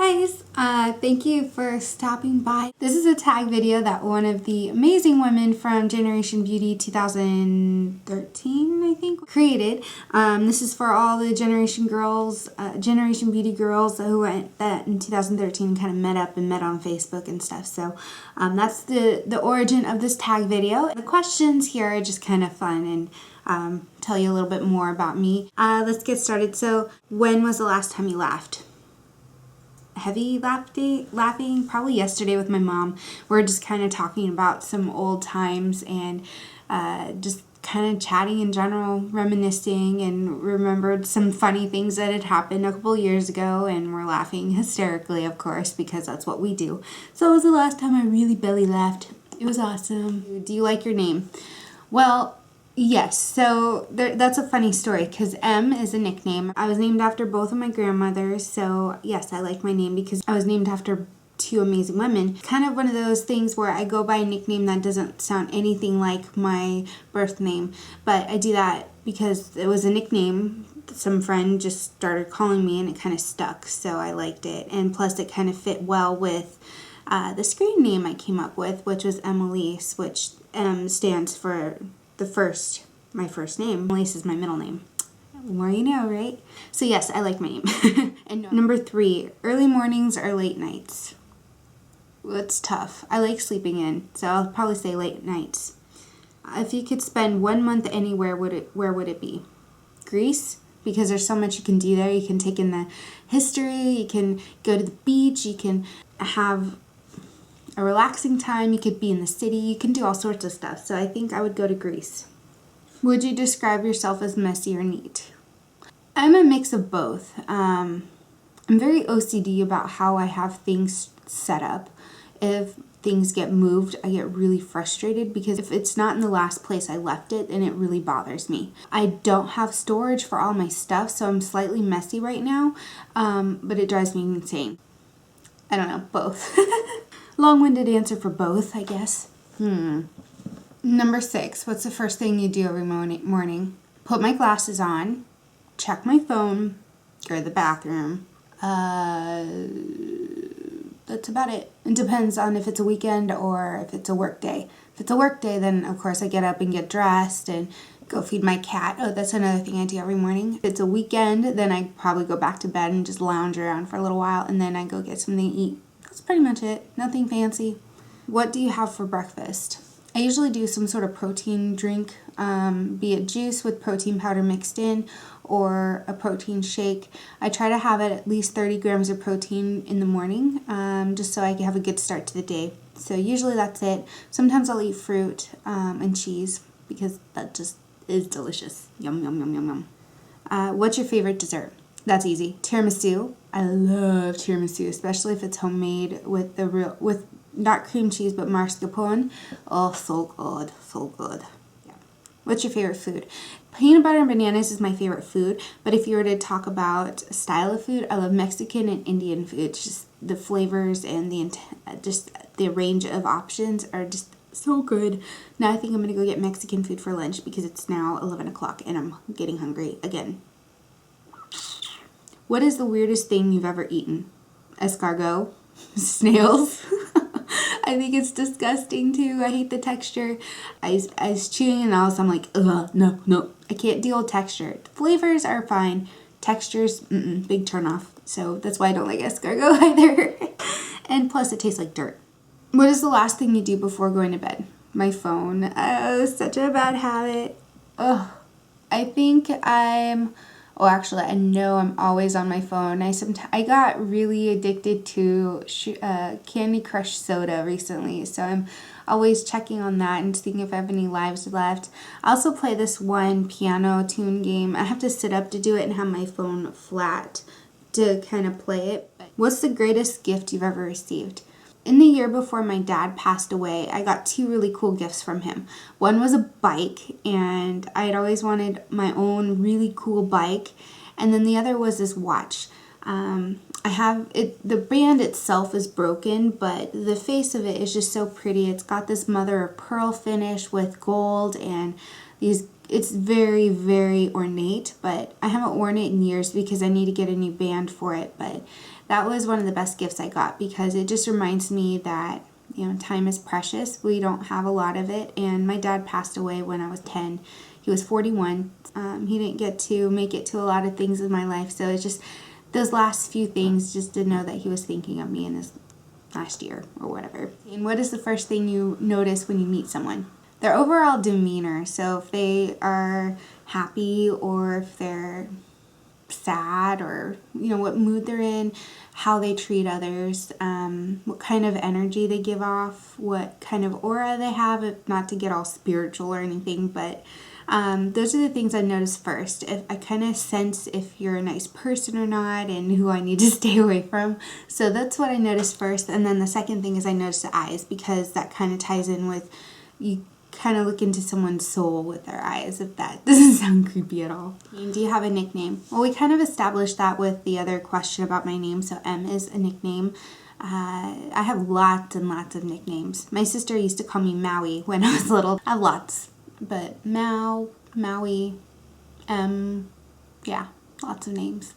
guys! Thank you for stopping by. This is a tag video that one of the amazing women from Generation Beauty 2013, I think, created. This is for all the Generation Beauty girls who went that in 2013 kind of met up and met on Facebook and stuff. So that's the origin of this tag video. The questions here are just kind of fun and tell you a little bit more about me. Let's get started. So, when was the last time you laughed? Heavy laughing? Probably yesterday with my mom. We're just kind of talking about some old times and just kind of chatting in general, reminiscing, and remembered some funny things that had happened a couple years ago, and we're laughing hysterically, of course, because that's what we do. So it was the last time I really belly laughed. It was awesome. Do you like your name? Well, yes, so that's a funny story because M is a nickname. I was named after both of my grandmothers, so yes, I like my name because I was named after two amazing women. Kind of one of those things where I go by a nickname that doesn't sound anything like my birth name, but I do that because it was a nickname. Some friend just started calling me and it kind of stuck, so I liked it. And plus it kind of fit well with the screen name I came up with, which was Emelise, which M stands for my first name. Elise is my middle name. The more you know, right? So yes, I like my name. And number 3, early mornings or late nights? Well, it's tough. I like sleeping in, so I'll probably say late nights. If you could spend 1 month anywhere, where would it be? Greece? Because there's so much you can do there. You can take in the history, you can go to the beach, you can have a relaxing time, you could be in the city, you can do all sorts of stuff. So I think I would go to Greece. Would you describe yourself as messy or neat? I'm a mix of both. I'm very OCD about how I have things set up. If things get moved, I get really frustrated because if it's not in the last place I left it, then it really bothers me. I don't have storage for all my stuff, so I'm slightly messy right now, but it drives me insane. I don't know, both. Long-winded answer for both, I guess. Number 6, what's the first thing you do every morning? Put my glasses on, check my phone, go to the bathroom. That's about it. It depends on if it's a weekend or if it's a work day. If it's a work day, then of course I get up and get dressed and go feed my cat. Oh, that's another thing I do every morning. If it's a weekend, then I probably go back to bed and just lounge around for a little while, and then I go get something to eat. That's pretty much it. Nothing fancy. What do you have for breakfast? I usually do some sort of protein drink, be it juice with protein powder mixed in or a protein shake. I try to have it at least 30 grams of protein in the morning, just so I can have a good start to the day. So usually that's it. Sometimes I'll eat fruit and cheese because that just is delicious. Yum, yum, yum, yum, yum. What's your favorite dessert? That's easy. Tiramisu. I love tiramisu, especially if it's homemade with not cream cheese, but mascarpone. Oh, so good, so good. Yeah. What's your favorite food? Peanut butter and bananas is my favorite food, but if you were to talk about style of food, I love Mexican and Indian food. It's just the flavors and just the range of options are just so good. Now I think I'm going to go get Mexican food for lunch because it's now 11 o'clock and I'm getting hungry again. What is the weirdest thing you've ever eaten? Escargot? Snails? I think it's disgusting too. I hate the texture. I was chewing and all, so I'm like, ugh, no. I can't deal with texture. Flavors are fine. Textures, big turn off. So that's why I don't like escargot either. And plus it tastes like dirt. What is the last thing you do before going to bed? My phone. Oh, such a bad habit. Ugh. I think actually, I know I'm always on my phone. I got really addicted to Candy Crush Soda recently, so I'm always checking on that and seeing if I have any lives left. I also play this one piano tune game. I have to sit up to do it and have my phone flat to kind of play it. What's the greatest gift you've ever received? In the year before my dad passed away, I got 2 really cool gifts from him. One was a bike, and I had always wanted my own really cool bike. And then the other was this watch. The band itself is broken, but the face of it is just so pretty. It's got this mother of pearl finish with gold and it's very, very ornate, but I haven't worn it in years because I need to get a new band for it. But that was one of the best gifts I got, because it just reminds me that, you know, time is precious. We don't have a lot of it. And my dad passed away when I was 10. He was 41. He didn't get to make it to a lot of things in my life. So it's just those last few things, just to know that he was thinking of me in his last year or whatever. And what is the first thing you notice when you meet someone? Their overall demeanor. So if they are happy, or if they're sad, or, you know, what mood they're in, how they treat others, what kind of energy they give off, what kind of aura they have, if not to get all spiritual or anything, but those are the things I notice first. If I kind of sense if you're a nice person or not, and who I need to stay away from. So that's what I notice first. And then the second thing is I notice the eyes, because that kind of ties in with, you kind of look into someone's soul with their eyes, if that doesn't sound creepy at all. Do you have a nickname? Well, we kind of established that with the other question about my name. So M is a nickname. I have lots and lots of nicknames. My sister used to call me Maui when I was little. I have lots, but Maui, M, yeah, lots of names.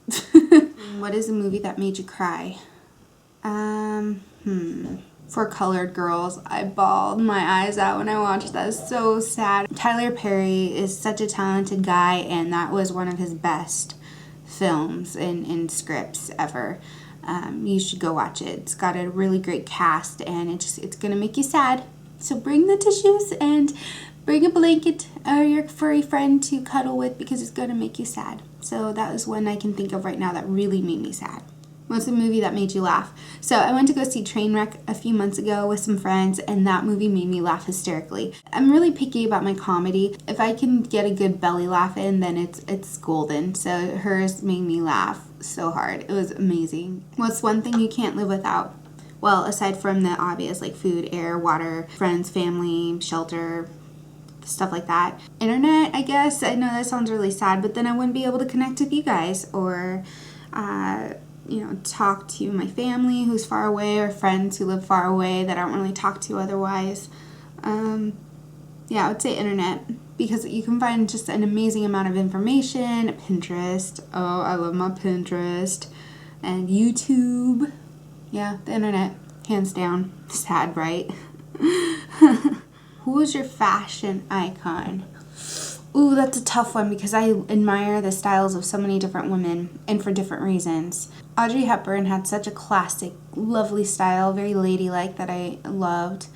What is a movie that made you cry? For Colored Girls, I bawled my eyes out when I watched that. It's so sad. Tyler Perry is such a talented guy, and that was one of his best films and scripts ever. You should go watch it. It's got a really great cast, and it's gonna make you sad. So bring the tissues and bring a blanket or your furry friend to cuddle with, because it's gonna make you sad. So that was one I can think of right now that really made me sad. What's a movie that made you laugh? So I went to go see Trainwreck a few months ago with some friends, and that movie made me laugh hysterically. I'm really picky about my comedy. If I can get a good belly laugh in, then it's golden. So hers made me laugh so hard. It was amazing. What's one thing you can't live without? Well, aside from the obvious, like food, air, water, friends, family, shelter, stuff like that. Internet, I guess. I know that sounds really sad, but then I wouldn't be able to connect with you guys, or talk to my family who's far away, or friends who live far away that I don't really talk to otherwise. I would say internet, because you can find just an amazing amount of information. Pinterest. Oh, I love my Pinterest. And YouTube. Yeah, the internet. Hands down. Sad, right? Who is your fashion icon? Ooh, that's a tough one, because I admire the styles of so many different women, and for different reasons. Audrey Hepburn had such a classic, lovely style, very ladylike, that I loved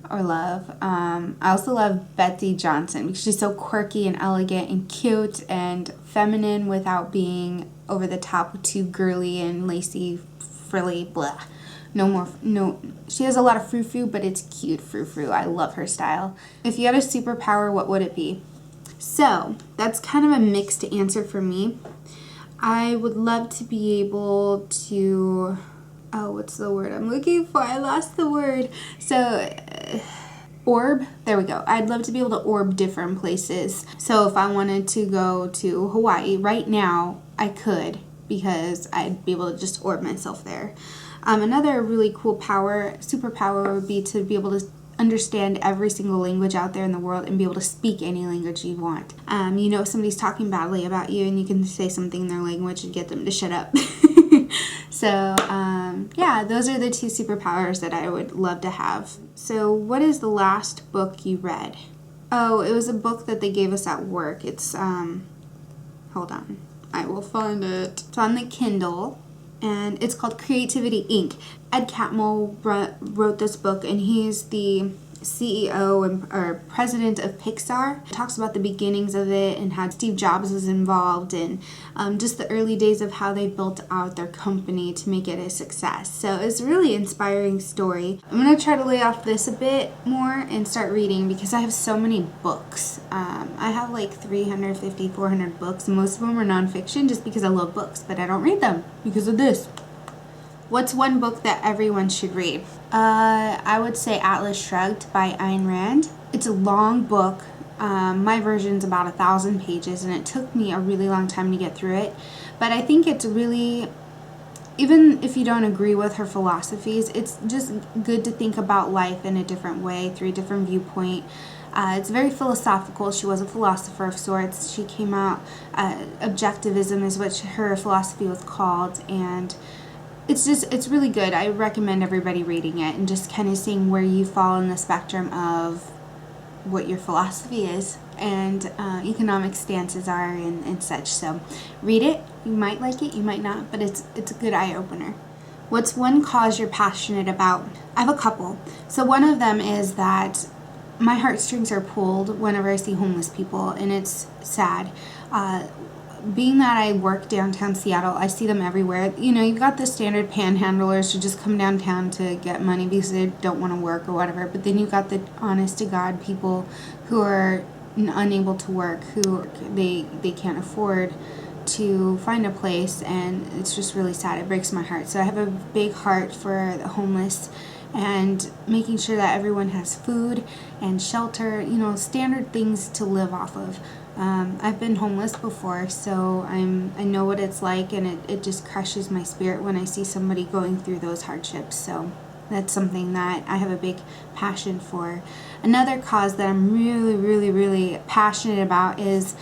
or love. I also love Betsy Johnson, because she's so quirky and elegant and cute and feminine without being over the top, too girly and lacy, frilly, blah. No, she has a lot of frou-frou, but it's cute frou-frou. I love her style. If you had a superpower, what would it be? So, that's kind of a mixed answer for me. I would love to be able to, what's the word I'm looking for? I lost the word. So, orb, there we go. I'd love to be able to orb different places. So if I wanted to go to Hawaii right now, I could, because I'd be able to just orb myself there. Another really cool superpower would be to be able to understand every single language out there in the world and be able to speak any language you want. If somebody's talking badly about you, and you can say something in their language and get them to shut up. So, those are the two superpowers that I would love to have. So, what is the last book you read? Oh, it was a book that they gave us at work. It's, hold on. I will find it. It's on the Kindle, and it's called Creativity Inc. Ed Catmull wrote this book, and he's the CEO or president of Pixar. It talks about the beginnings of it and how Steve Jobs was involved, and just the early days of how they built out their company to make it a success. So it's a really inspiring story. I'm going to try to lay off this a bit more and start reading, because I have so many books. I have like 350, 400 books. Most of them are nonfiction, just because I love books, but I don't read them because of this. What's one book that everyone should read? I would say Atlas Shrugged by Ayn Rand. It's a long book. My version's about 1,000 pages, and it took me a really long time to get through it. But I think it's really, even if you don't agree with her philosophies, it's just good to think about life in a different way, through a different viewpoint. It's very philosophical. She was a philosopher of sorts. She came out, objectivism is what her philosophy was called, and it's really good. I recommend everybody reading it and just kind of seeing where you fall in the spectrum of what your philosophy is and economic stances are and such. So read it. You might like it, you might not, but it's a good eye-opener. What's one cause you're passionate about? I have a couple. So one of them is that my heartstrings are pulled whenever I see homeless people, and it's sad. Being that I work downtown Seattle, I see them everywhere. You know, you've got the standard panhandlers who just come downtown to get money because they don't want to work or whatever. But then you've got the honest to God people who are unable to work, who they can't afford to find a place, and it's just really sad. It breaks my heart. So I have a big heart for the homeless and making sure that everyone has food and shelter, you know, standard things to live off of. I've been homeless before, so I know what it's like, and it just crushes my spirit when I see somebody going through those hardships. So that's something that I have a big passion for. Another cause that I'm really, really, really passionate about is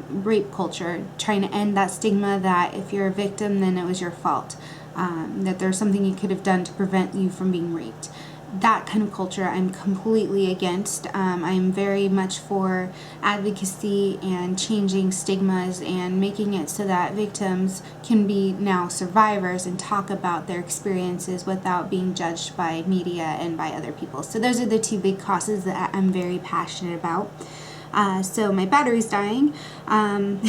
rape culture, trying to end that stigma that if you're a victim, then it was your fault, that there's something you could have done to prevent you from being raped. That kind of culture I'm completely against. I am very much for advocacy and changing stigmas and making it so that victims can be now survivors and talk about their experiences without being judged by media and by other people. So those are the two big causes that I'm very passionate about. So my battery's dying, so I'm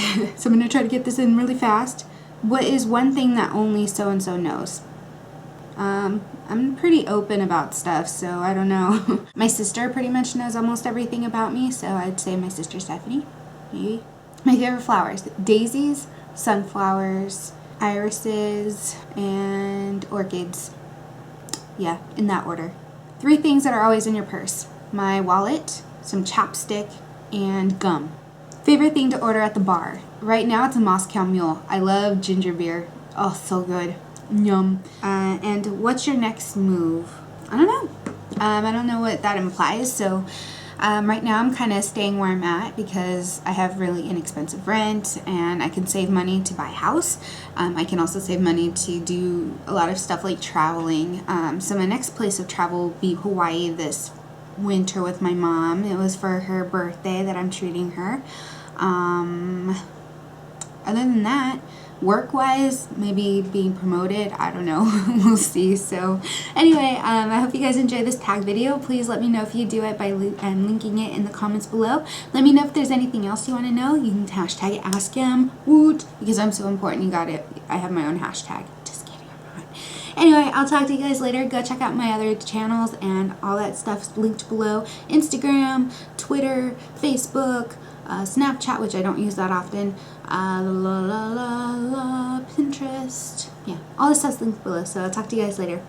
going to try to get this in really fast. What is one thing that only so-and-so knows? I'm pretty open about stuff, so I don't know. My sister pretty much knows almost everything about me, so I'd say my sister Stephanie, maybe. My favorite flowers: daisies, sunflowers, irises, and orchids. Yeah, in that order. 3 things that are always in your purse: my wallet, some chapstick, and gum. Favorite thing to order at the bar? Right now it's a Moscow Mule. I love ginger beer. Oh, so good. Yum. And what's your next move? I don't know. I don't know what that implies. So right now I'm kind of staying where I'm at because I have really inexpensive rent and I can save money to buy a house. I can also save money to do a lot of stuff like traveling. So my next place of travel will be Hawaii this winter with my mom. It was for her birthday that I'm treating her. Other than that, work-wise, maybe being promoted, I don't know. We'll see. So anyway, I hope you guys enjoy this tag video. Please let me know if you do it by linking it in the comments below. Let me know if there's anything else you want to know. You can hashtag AskEm, woot, because I'm so important. You got it. I have my own hashtag. Just kidding, I'm not. Anyway, I'll talk to you guys later. Go check out my other channels and all that stuff's linked below. Instagram, Twitter, Facebook, Snapchat, which I don't use that often, Pinterest, yeah, all this stuff's linked below, so I'll talk to you guys later.